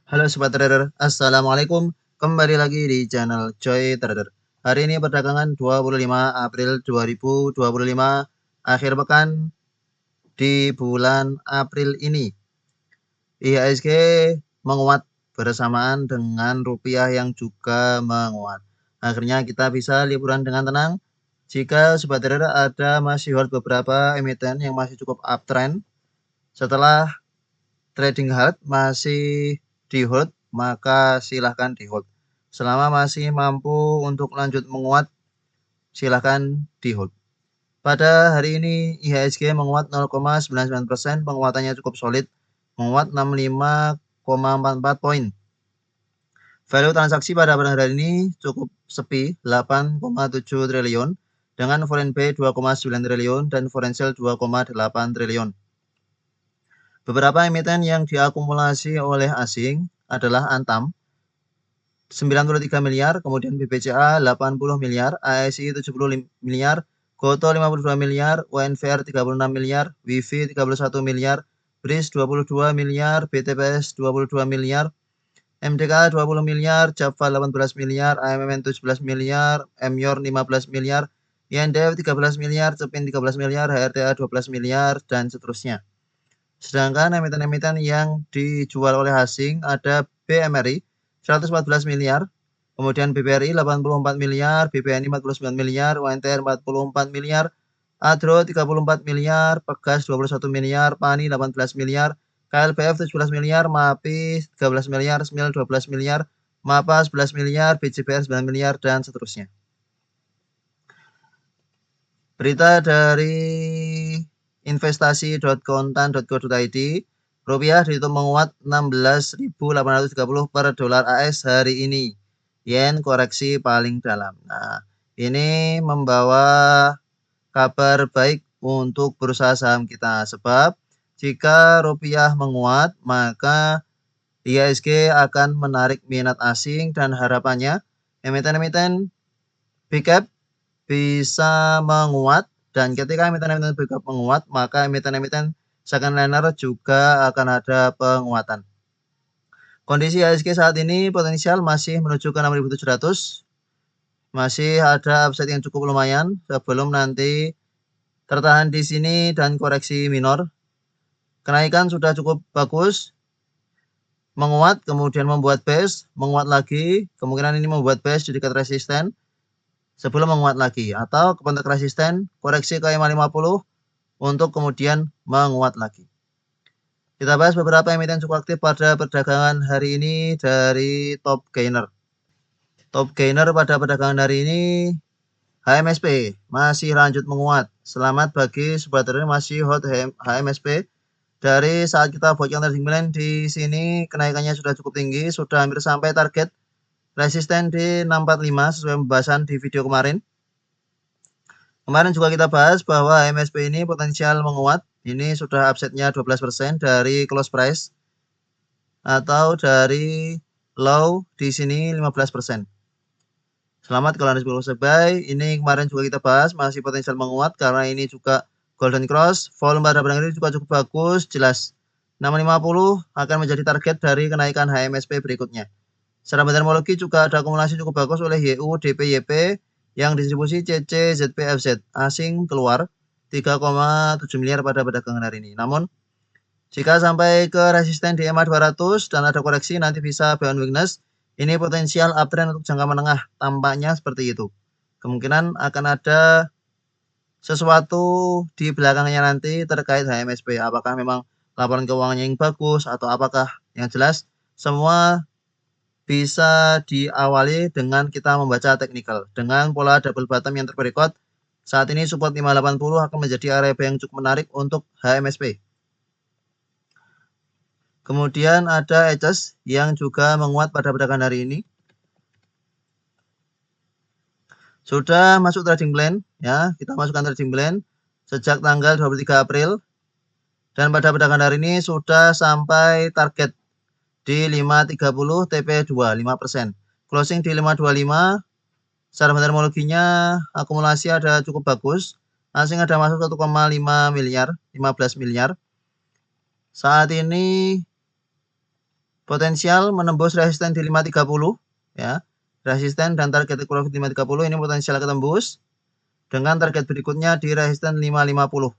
Halo Sobat Trader, Assalamualaikum. Kembali lagi di channel Joy Trader. Hari ini perdagangan 25 April 2025, akhir pekan di bulan April ini. IHSG menguat bersamaan dengan rupiah yang juga menguat. Akhirnya kita bisa liburan dengan tenang. Jika Sobat Trader ada masih hold beberapa emiten yang masih cukup uptrend, setelah trading hard masih di hold, maka silahkan di hold. Selama masih mampu untuk lanjut menguat, silahkan di hold. Pada hari ini IHSG menguat 0,99%, penguatannya cukup solid, menguat 65,44 poin. Value transaksi pada hari ini cukup sepi, 8,7 triliun, dengan foreign buy 2,9 triliun dan foreign sell 2,8 triliun. Beberapa emiten yang diakumulasi oleh asing adalah Antam 93 miliar, kemudian BBCA 80 miliar, ASI 70 miliar, Goto 52 miliar, UNVR 36 miliar, WIFI 31 miliar, BRIS 22 miliar, BTPS 22 miliar, MDK 20 miliar, Java 18 miliar, AMMN 17 miliar, MYOR 15 miliar, INDF 13 miliar, CEPIN 13 miliar, HRTA 12 miliar, dan seterusnya. Sedangkan emiten-emiten yang dijual oleh asing ada BMRI 114 miliar, kemudian BBRI 84 miliar, BBNI 49 miliar, UNTR 44 miliar, Adro 34 miliar, Pegas 21 miliar, PANI 18 miliar, KLPF 17 miliar, MAPI 13 miliar, SMIL 12 miliar, MAPA 11 miliar, BJBR 9 miliar, dan seterusnya. Berita dari investasi.kontan.co.id, rupiah ditutup menguat 16.830 per dolar AS hari ini. Yen koreksi paling dalam. Nah, ini membawa kabar baik untuk bursa saham kita, sebab jika rupiah menguat, maka IHSG akan menarik minat asing dan harapannya emiten-emiten big cap bisa menguat, dan ketika emiten-emiten big cap menguat, maka emiten-emiten second liner juga akan ada penguatan. Kondisi IHSG saat ini potensial masih menuju ke 6.700, masih ada upside yang cukup lumayan sebelum nanti tertahan di sini dan koreksi minor. Kenaikan sudah cukup bagus, menguat kemudian membuat base, menguat lagi, kemungkinan ini membuat base di dekat resisten sebelum menguat lagi, atau ke kontak resisten koreksi ke 550 untuk kemudian menguat lagi. Kita bahas beberapa emiten cukup aktif pada perdagangan hari ini dari top gainer. Top gainer pada perdagangan hari ini HMSP masih lanjut menguat. Selamat bagi sobat trader masih hold HMSP. Dari saat kita buat counter trading plan di sini kenaikannya sudah cukup tinggi, sudah hampir sampai target resisten di 645 sesuai pembahasan di video kemarin. Kemarin juga kita bahas bahwa MSP ini potensial menguat. Ini sudah upside-nya 12% dari close price atau dari low di sini 15%. Selamat kalau Anda sebelum buy. Ini kemarin juga kita bahas masih potensial menguat karena ini juga golden cross. Volume pada barang ini juga cukup bagus, jelas. 650 akan menjadi target dari kenaikan HMSP berikutnya. Secara meteorologi juga ada akumulasi cukup bagus oleh YU, DP, YP yang distribusi CC, ZP, FZ asing keluar 3,7 miliar pada perdagangan hari ini. Namun jika sampai ke resisten di EMA 200 dan ada koreksi nanti bisa beyond weakness. Ini potensial uptrend untuk jangka menengah, tampaknya seperti itu. Kemungkinan akan ada sesuatu di belakangnya nanti terkait HMSP. Apakah memang laporan keuangannya yang bagus atau apakah, yang jelas semua bisa diawali dengan kita membaca teknikal. Dengan pola double bottom yang terberikut, saat ini support 580 akan menjadi area yang cukup menarik untuk HMSP. Kemudian ada ECES yang juga menguat pada perdagangan hari ini. Sudah masuk trading plan, ya, kita masukkan trading plan sejak tanggal 23 April. Dan pada perdagangan hari ini sudah sampai target di 530 TP2, 5%. Closing di 525. Secara meteorologinya akumulasi ada cukup bagus. Asing ada masuk 1,5 miliar, 15 miliar. Saat ini potensial menembus resisten di 530 ya. Resisten dan target take profit 530 ini potensial ketembus dengan target berikutnya di resisten 550.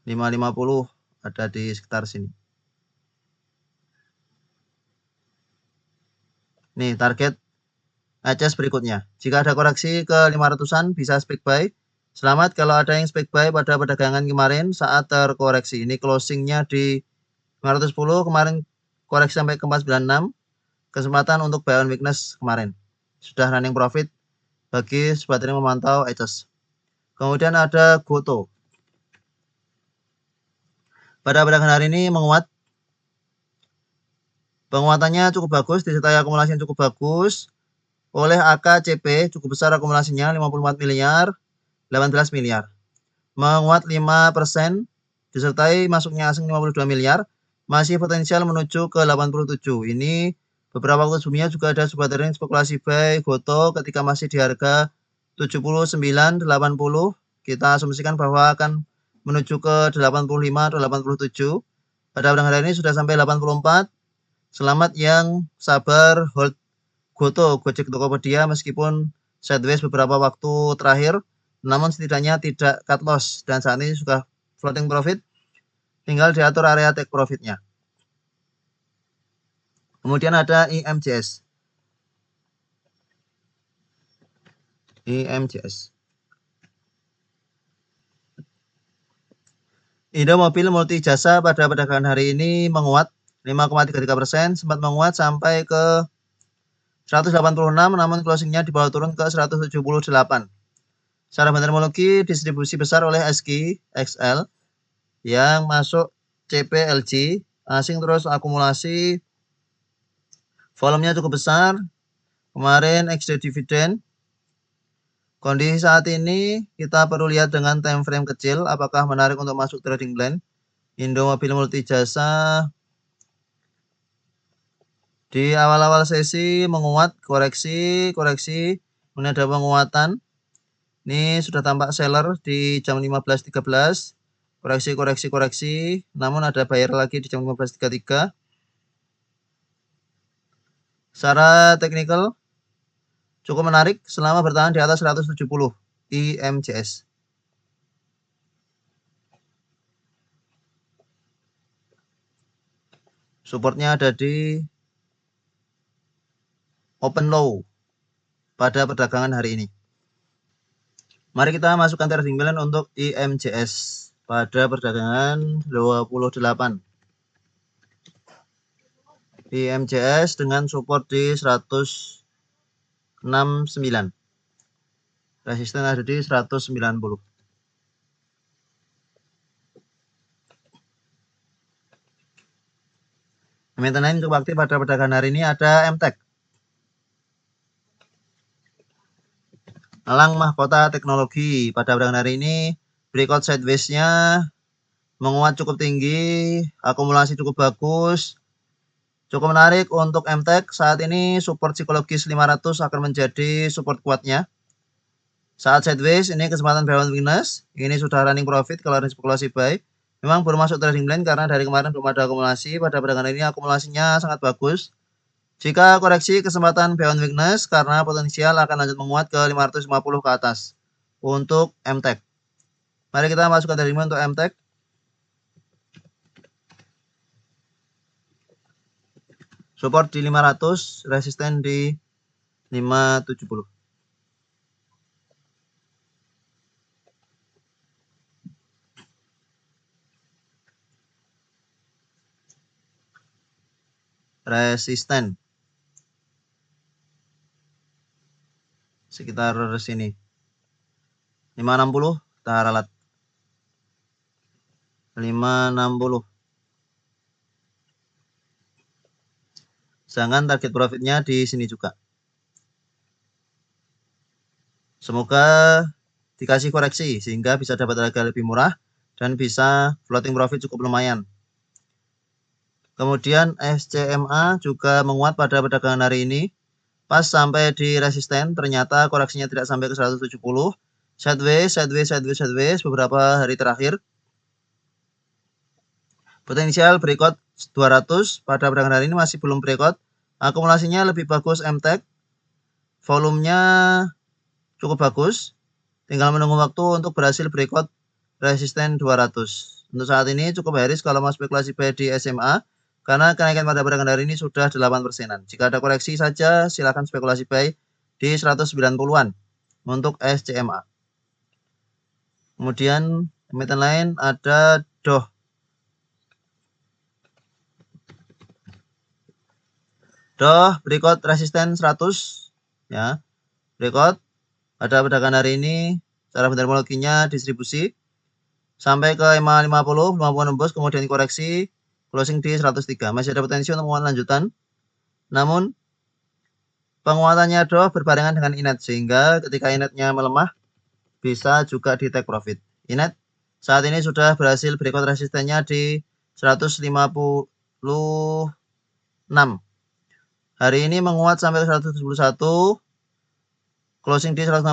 550 ada di sekitar sini. Nih target HS berikutnya. Jika ada koreksi ke 500-an bisa spike buy. Selamat kalau ada yang spike buy pada perdagangan kemarin saat terkoreksi. Ini closingnya di 510, kemarin koreksi sampai ke 496. Kesempatan untuk buy on weakness kemarin. Sudah running profit bagi sobat yang memantau HS. Kemudian ada Goto. Pada perdagangan hari ini menguat. Penguatannya cukup bagus, disertai akumulasi yang cukup bagus. Oleh AKCP cukup besar akumulasinya 54 miliar, 18 miliar. Menguat 5%, disertai masuknya asing 52 miliar. Masih potensial menuju ke 87. Ini beberapa waktu sebelumnya juga ada sobat trading spekulasi buy Goto ketika masih di harga 79, 80. Kita asumsikan bahwa akan menuju ke 85 atau 87. Pada perdagangan hari ini sudah sampai 84. Selamat yang sabar hold Goto, Gojek Tokopedia meskipun sideways beberapa waktu terakhir, namun setidaknya tidak cut loss dan saat ini sudah floating profit, tinggal diatur area take profitnya. Kemudian ada IMJS. Indomobil Multi Jasa pada perdagangan hari ini menguat 5,33%, sempat menguat sampai ke 186, namun closingnya dibawa turun ke 178. Secara terminologi distribusi besar oleh SQ XL yang masuk CPLG, asing terus akumulasi, volumenya cukup besar. Kemarin XD dividend. Kondisi saat ini kita perlu lihat dengan time frame kecil apakah menarik untuk masuk trading plan. Indomobil Multi Jasa di awal-awal sesi menguat, koreksi, kemudian ada penguatan. Ini sudah tampak seller di jam 15.13, koreksi, namun ada buyer lagi di jam 15.33. Secara teknikal cukup menarik selama bertahan di atas 170 IMJS. Supportnya ada di open low pada perdagangan hari ini. Mari kita masukkan trading plan untuk IMJS pada perdagangan 28. IMJS dengan support di 169. Resisten ada di 190. Emiten lain cukup aktif pada perdagangan hari ini ada MTEK. Elang Mahkota Teknologi pada perdagangan hari ini breakout sideways-nya menguat cukup tinggi, akumulasi cukup bagus, cukup menarik untuk MTEK. Saat ini support psikologis 500 akan menjadi support kuatnya. Saat sideways ini kesempatan buy on weakness, ini sudah running profit kalau ada spekulasi buy. Memang belum masuk trading plan karena dari kemarin belum ada akumulasi. Pada perdagangan ini akumulasinya sangat bagus. Jika koreksi kesempatan buy on weakness karena potensial akan lanjut menguat ke 550 ke atas untuk MTEK. Mari kita masukkan trading plan untuk MTEK. Support di 500, resisten di 570. Resisten sekitar sini 560, kita ralat 560. Sedangkan target profitnya di sini juga. Semoga dikasih koreksi sehingga bisa dapat harga lebih murah dan bisa floating profit cukup lumayan. Kemudian SCMA juga menguat pada perdagangan hari ini. Pas sampai di resisten, ternyata koreksinya tidak sampai ke 170. Sideways beberapa hari terakhir. Potensial breakout 200 pada perdagangan hari ini masih belum breakout. Akumulasinya lebih bagus MTEK. Volumenya cukup bagus. Tinggal menunggu waktu untuk berhasil breakout resisten 200. Untuk saat ini cukup bearish kalau mau spekulasi buy di SMA. Karena kenaikan pada perdagangan hari ini sudah 8%. Jika ada koreksi saja silakan spekulasi buy di 190-an untuk SCMA. Kemudian emiten lain ada DOH. DOH breakout resisten 100 ya. Breakout pada perdagangan hari ini cara fundamentalnya distribusi sampai ke EMA 50 nembus kemudian koreksi closing di 103. Masih ada potensi untuk penguatan lanjutan. Namun penguatannya DOH berbarengan dengan INET sehingga ketika INET-nya melemah bisa juga di take profit. INET saat ini sudah berhasil breakout resistennya di 156. Hari ini menguat sampai ke 171. Closing di 165.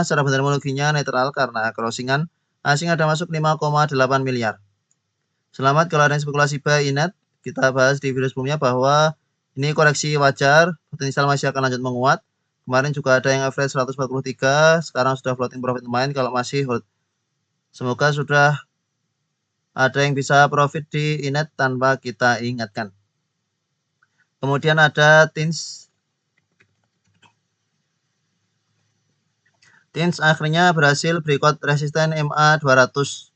Secara fundamentalnya netral karena closingan asing ada masuk 5,8 miliar. Selamat kalau ada yang spekulasi buy INET. Kita bahas di video sebelumnya bahwa ini koreksi wajar, potensial masih akan lanjut menguat. Kemarin juga ada yang average 143, sekarang sudah floating profit main kalau masih hold. Semoga sudah ada yang bisa profit di INET tanpa kita ingatkan. Kemudian ada TINS. TINS akhirnya berhasil breakout resisten MA 200.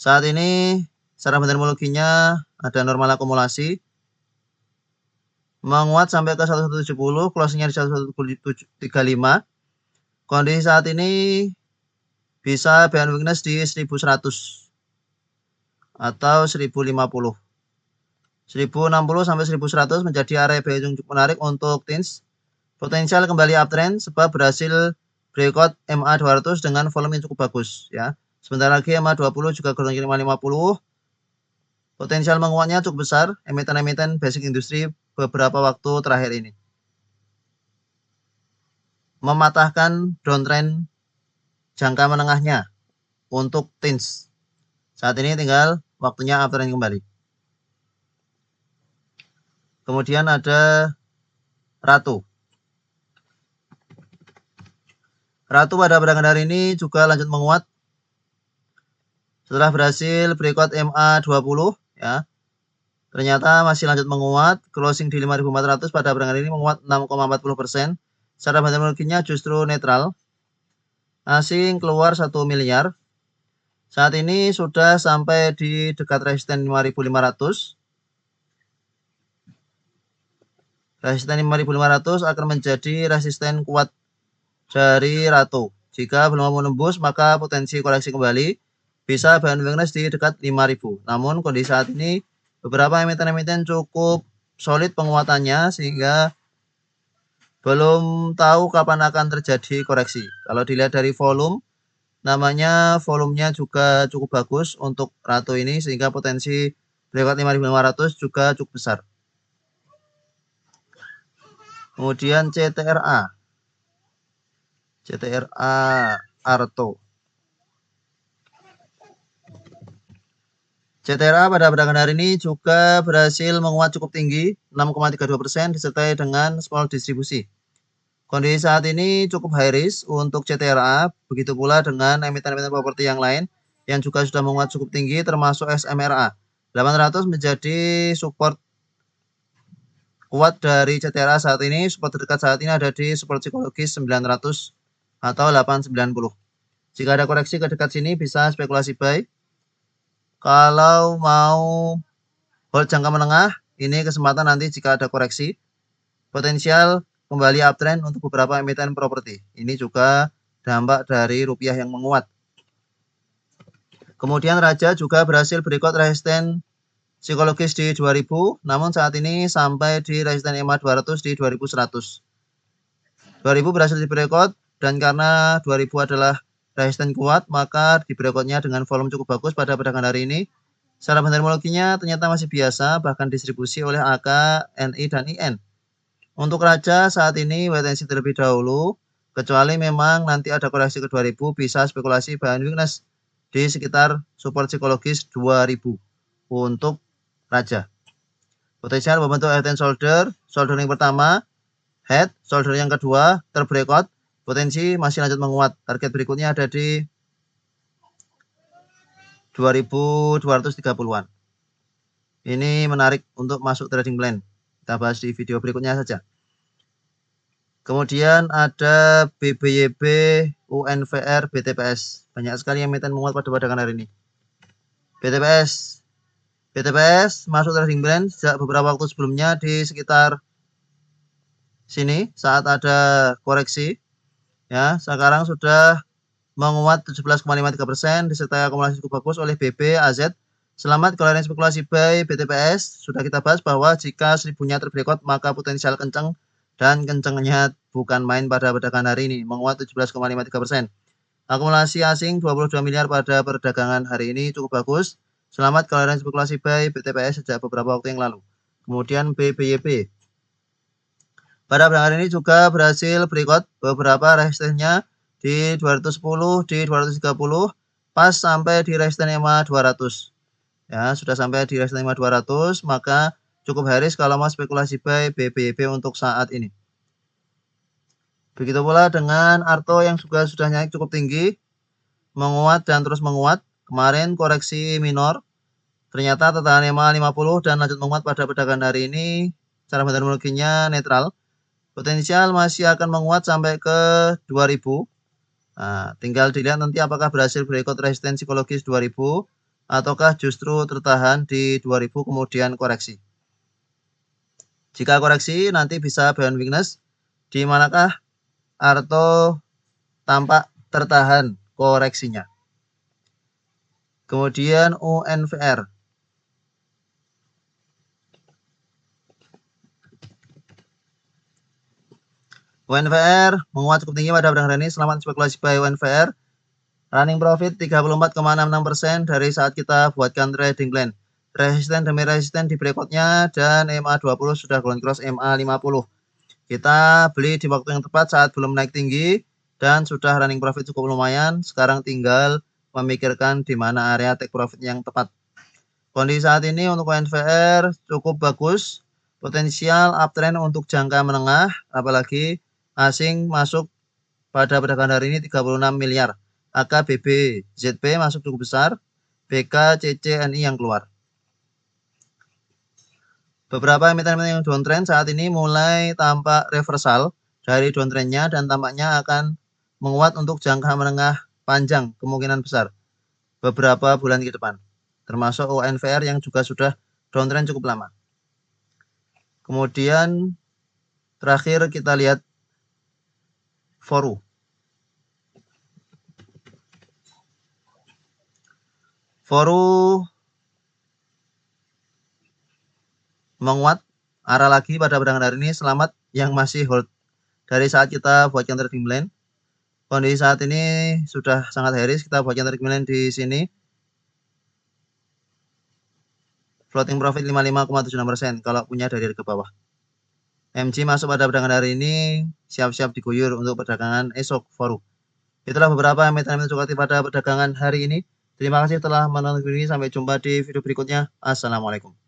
Saat ini secara fundamentalnya ada normal akumulasi. Menguat sampai ke 1170, closingnya di 1135. Kondisi saat ini bisa band weakness di 1100 atau 1050. 1060 sampai 1100 menjadi area buy yang cukup menarik untuk TINS. Potensial kembali uptrend sebab berhasil breakout MA 200 dengan volume yang cukup bagus ya. Sebentar lagi MA 20 juga gelombang 550. Potensial menguatnya cukup besar emiten-emiten basic industri beberapa waktu terakhir ini. Mematahkan downtrend jangka menengahnya untuk TINS. Saat ini tinggal waktunya uptrend kembali. Kemudian ada Ratu. Ratu pada perdagangan hari ini juga lanjut menguat. Setelah berhasil breakout MA 20 ya. Ternyata masih lanjut menguat, closing di 5.400 pada perdagangan ini menguat 6,40%. Secara fundamentalnya justru netral. Asing keluar 1 miliar. Saat ini sudah sampai di dekat resisten 5.500. Resisten 5.500 akan menjadi resisten kuat dari Ratu. Jika belum mau menembus maka potensi koreksi kembali bisa band weakness di dekat 5.000. Namun kondisi saat ini beberapa emiten-emiten cukup solid penguatannya sehingga belum tahu kapan akan terjadi koreksi. Kalau dilihat dari volume, namanya volumenya juga cukup bagus untuk Ratu ini sehingga potensi breakout 5.500 juga cukup besar. Kemudian CTRA Arto. CTRA pada perdagangan hari ini juga berhasil menguat cukup tinggi 6,32% disertai dengan small distribusi. Kondisi saat ini cukup high risk untuk CTRA, begitu pula dengan emiten-emiten properti yang lain yang juga sudah menguat cukup tinggi termasuk SMRA. 800 menjadi support kuat dari CTRA saat ini. Support terdekat saat ini ada di support psikologis 900 atau 890. Jika ada koreksi ke dekat sini bisa spekulasi buy. Kalau mau hold jangka menengah, ini kesempatan nanti jika ada koreksi. Potensial kembali uptrend untuk beberapa emiten properti. Ini juga dampak dari rupiah yang menguat. Kemudian Raja juga berhasil breakout resisten psikologis di 2000, namun saat ini sampai di resisten EMA 200 di 2100. 2000 berhasil di breakout dan karena 2000 adalah resisten kuat, maka di breakoutnya dengan volume cukup bagus pada perdagangan hari ini. Secara fundamentalnya ternyata masih biasa, bahkan distribusi oleh AK, NI, dan IN. Untuk Raja saat ini wait and see terlebih dahulu, kecuali memang nanti ada koreksi ke 2000, bisa spekulasi buy and weakness di sekitar support psikologis 2000. untuk raja. Potensial membentuk head and shoulder, shoulder yang pertama, head, shoulder yang kedua, terbreakout, potensi masih lanjut menguat. Target berikutnya ada di 2230-an. Ini menarik untuk masuk trading plan. Kita bahas di video berikutnya saja. Kemudian ada BBYB, UNVR, BTPS. Banyak sekali yang emiten menguat pada perdagangan hari ini. BTPS masuk trading plan sejak beberapa waktu sebelumnya di sekitar sini saat ada koreksi. Ya, sekarang sudah menguat 17,53% disertai akumulasi cukup bagus oleh BB, AZ. Selamat kalau ada spekulasi buy BTPS. Sudah kita bahas bahwa jika 1000-nya terbreakout maka potensial kencang dan kencangnya bukan main pada perdagangan hari ini, menguat 17,53%. Akumulasi asing 22 miliar pada perdagangan hari ini cukup bagus. Selamat kalau ada spekulasi buy BTPS sejak beberapa waktu yang lalu. Kemudian BBYP. Pada perdagangan ini juga berhasil breakout beberapa resistennya di 210, di 230, pas sampai di resisten EMA 200. Ya, sudah sampai di resisten EMA 200, maka cukup bearish kalau mau spekulasi buy BBYP untuk saat ini. Begitu pula dengan Arto yang juga sudah naik cukup tinggi, menguat dan terus menguat. Kemarin koreksi minor, ternyata tertahan EMA 50 dan lanjut menguat pada perdagangan hari ini. Cara metodologinya netral. Potensial masih akan menguat sampai ke 2000. Nah, tinggal dilihat nanti apakah berhasil breakout resisten psikologis 2000 ataukah justru tertahan di 2000 kemudian koreksi. Jika koreksi nanti bisa buy on weakness, di manakah Arto tampak tertahan koreksinya. Kemudian UNVR. UNVR menguat cukup tinggi pada perdagangan ini. Selamat spekulasi buy UNVR. Running profit 34,66% dari saat kita buatkan trading plan. Resisten demi resisten di breakoutnya dan MA20 sudah ground cross MA50. Kita beli di waktu yang tepat saat belum naik tinggi dan sudah running profit cukup lumayan. Sekarang tinggal memikirkan di mana area take profit yang tepat. Kondisi saat ini untuk UNVR cukup bagus. Potensial uptrend untuk jangka menengah, apalagi asing masuk pada perdagangan hari ini 36 miliar. AKBB, ZP masuk cukup besar, BK, CC, NI yang keluar. Beberapa emiten-emiten yang downtrend saat ini mulai tampak reversal dari downtrendnya dan tampaknya akan menguat untuk jangka menengah panjang kemungkinan besar beberapa bulan ke depan. Termasuk UNVR yang juga sudah downtrend cukup lama. Kemudian terakhir kita lihat Foru. Foru menguat arah lagi pada perdagangan hari ini. Selamat yang masih hold dari saat kita buatkan trading plan. Kondisi saat ini sudah sangat bearish. Kita buatkan trading plan di sini. Floating profit 55,76% kalau punya dari harga bawah. MG masuk pada perdagangan hari ini, siap-siap diguyur untuk perdagangan esok Foru. Itulah beberapa emiten-emiten cukup aktif pada perdagangan hari ini. Terima kasih telah menonton video ini. Sampai jumpa di video berikutnya. Assalamualaikum.